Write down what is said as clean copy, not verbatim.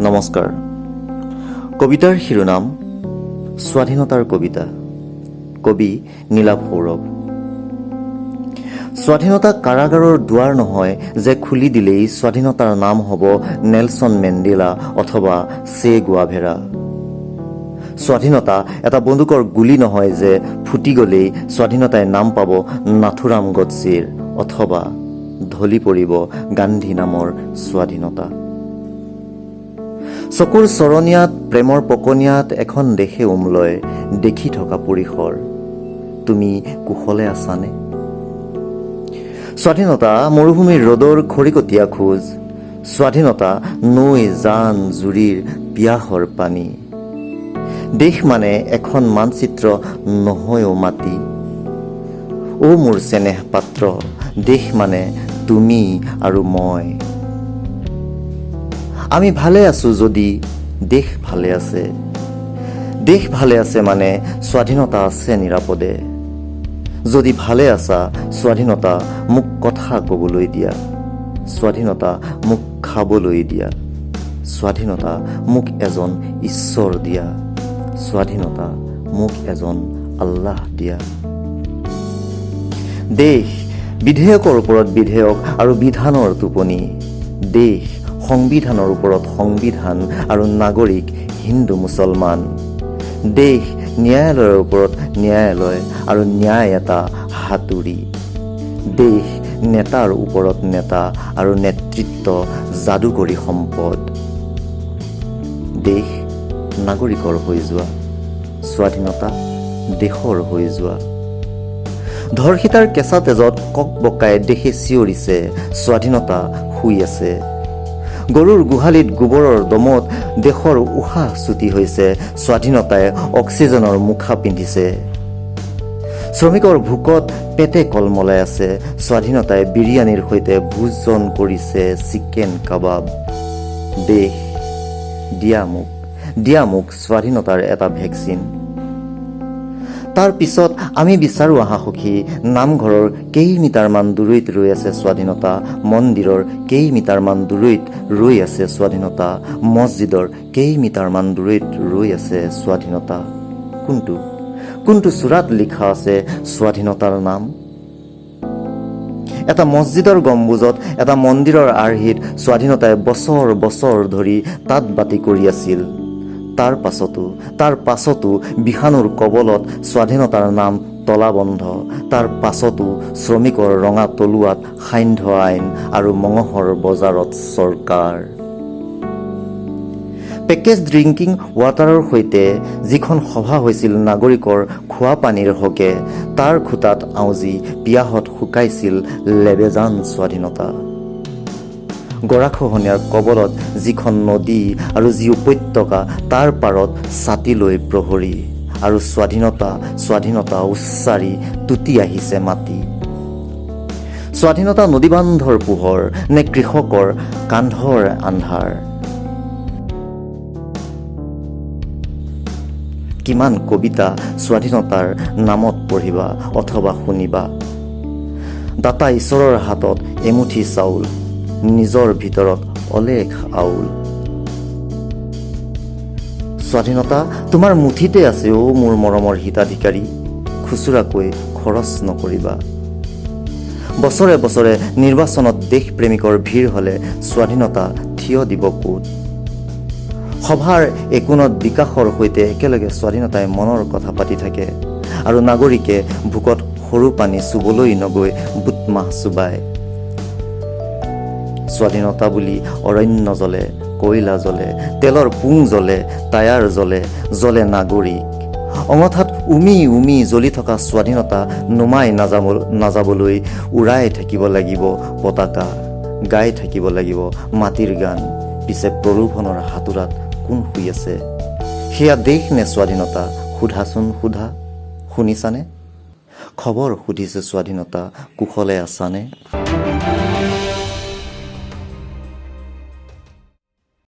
নমস্কাৰ। কবিতাৰ শিৰোনাম স্বাধীনতাৰ কবিতা। কবি নীলাভ সৌৰভ। স্বাধীনতা কাৰাগাৰৰ দুৱাৰ নহয় যে খুলি দিলেই স্বাধীনতাৰ নাম হ'ব নেলছন মেণ্ডেলা অথবা চে গুৱাভেৰা। স্বাধীনতা এটা বন্দুকৰ গুলী নহয় যে ফুটি গ'লেই স্বাধীনতাই নাম পাব নাথুৰাম গডছেৰ অথবা ঢলি পৰিব গান্ধী নামৰ স্বাধীনতা। চকুৰ চৰণীয়াত প্ৰেমৰ পকনীয়াত এখন দেশে লয় দেখি থকা পৰিসৰ। তুমি কুশলে আছানে? স্বাধীনতা মৰুভূমিৰ ৰ'দৰ খৰিকটীয়া খোজ। স্বাধীনতা নৈ জান জুৰিৰ পিয়াহৰ পানী। দেশ মানে এখন মানচিত্ৰ নহয়ও মাটি। মোৰ চেনেহ পাত্ৰ, দেশ মানে তুমি আৰু মই। আমি ভালে আছো যদি দেশ ভালে আছে। দেশ ভালে আছে মানে স্বাধীনতা আছে নিৰাপদে। যদি ভালে আছা স্বাধীনতা মোক কথা ক'বলৈ দিয়া। স্বাধীনতা মোক খাবলৈ দিয়া। স্বাধীনতা মোক এজন ঈশ্বৰ দিয়া। স্বাধীনতা মোক এজন আল্লাহ দিয়া। দেশ বিধেয়কৰ ওপৰত বিধেয়ক আৰু বিধানৰ টোপনি। দেশ সংবিধানৰ ওপৰত সংবিধান আৰু নাগৰিক হিন্দু মুছলমান। দেশ ন্যায়ালয়ৰ ওপৰত ন্যায়ালয় আৰু ন্যায় এটা হাতুৰি। দেশ নেতাৰ ওপৰত নেতা আৰু নেতৃত্ব যাদুকৰী সম্পদ। দেশ নাগৰিকৰ হৈ যোৱা, স্বাধীনতা দেশৰ হৈ যোৱা। ধৰ্ষিতাৰ কেঁচা তেজত কক বকাই দেশে চিঞৰিছে, স্বাধীনতা শুই আছে। গৰুৰ গোহালিত গোবৰৰ দমত দেশৰ উশাহ চুটি হৈছে, স্বাধীনতাই অক্সিজেনৰ মুখা পিন্ধিছে। শ্ৰমিকৰ ভোকত পেটে কলমলাই আছে, স্বাধীনতাই বিৰিয়ানীৰ সৈতে ভোজন কৰিছে চিকেন কাবাব। দেশ দিয়া মোক স্বাধীনতাৰ এটা ভেকচিন। তাৰ পিছত আমি বিচাৰো আহা সখী, নামঘৰৰ কেইমিটাৰমান দূৰৈত ৰৈ আছে স্বাধীনতা। মন্দিৰৰ কেইমিটাৰমান দূৰৈত ৰৈ আছে স্বাধীনতা। মছজিদৰ কেইমিটাৰমান দূৰৈত ৰৈ আছে স্বাধীনতা। কোনটো চূড়াত লিখা আছে স্বাধীনতাৰ নাম? এটা মছজিদৰ গম্বুজত, এটা মন্দিৰৰ আৰ্হিত স্বাধীনতাই বছৰ বছৰ ধৰি তাঁত বাতি কৰি আছিল। তাৰ পাছতো বিষাণুৰ কবলত স্বাধীনতাৰ নাম তলাবন্ধ। তাৰ পাছতো শ্ৰমিকৰ ৰঙা তলুৱাত সান্ধ্য আইন আৰু মঙহৰ বজাৰত চৰকাৰ। পেকেজ ড্ৰিংকিং ৱাটাৰৰ সৈতে যিখন সভা হৈছিল নাগৰিকৰ খোৱা পানীৰ হকে, তাৰ খুটাত আউজি পিয়াহত শুকাইছিল লেবেজান স্বাধীনতা। গৰাখহনীয়াৰ কবলত যিখন নদী আৰু যি উপত্যকা, তাৰ পাৰত ছাতি লৈ প্ৰহৰী। আৰু স্বাধীনতা উচ্চাৰি তুতি আহিছে মাটি। স্বাধীনতা নদীবান্ধৰ পোহৰ নে কৃষকৰ কান্ধৰ আন্ধাৰ? কিমান কবিতা স্বাধীনতাৰ নামত পঢ়িবা অথবা শুনিবা। দাতা ঈশ্বৰৰ হাতত এমুঠি চাউল, নিজৰ ভিতৰত অলেখ আউল। স্বাধীনতা তোমাৰ মুঠিতে আছে মোৰ মৰমৰ হিতাধিকাৰী। খুচুৰাকৈ খৰচ নকৰিবা। বছৰে বছৰে নিৰ্বাচনত দেশ প্ৰেমিকৰ ভিৰ হ'লে স্বাধীনতা থিয় দিব ক'ত? সভাৰ একোণত বিকাশৰ সৈতে একেলগে স্বাধীনতাই মনৰ কথা পাতি থাকে। আৰু নাগৰিকে ভোকত সৰু পানী চুবলৈ নগৈ বুটমাহ চুবায়। স্বাধীনতা বুলি অৰণ্য জ্বলে, কয়লা জ্বলে, তেলৰ পুং জ্বলে, টায়াৰ জ্বলে নাগৰিক। অঙঠাত উমি জ্বলি থকা স্বাধীনতা নুমাই নাযাবলৈ উৰাই থাকিব লাগিব পতাকা, গাই থাকিব লাগিব মাটিৰ গান। পিছে প্ৰলোভনৰ হাতোৰাত কোন শুই আছে? সেয়া দেশ নে স্বাধীনতা? সোধাচোন সোধা, শুনিছানে? খবৰ সুধিছে স্বাধীনতা, কুশলে আছানে?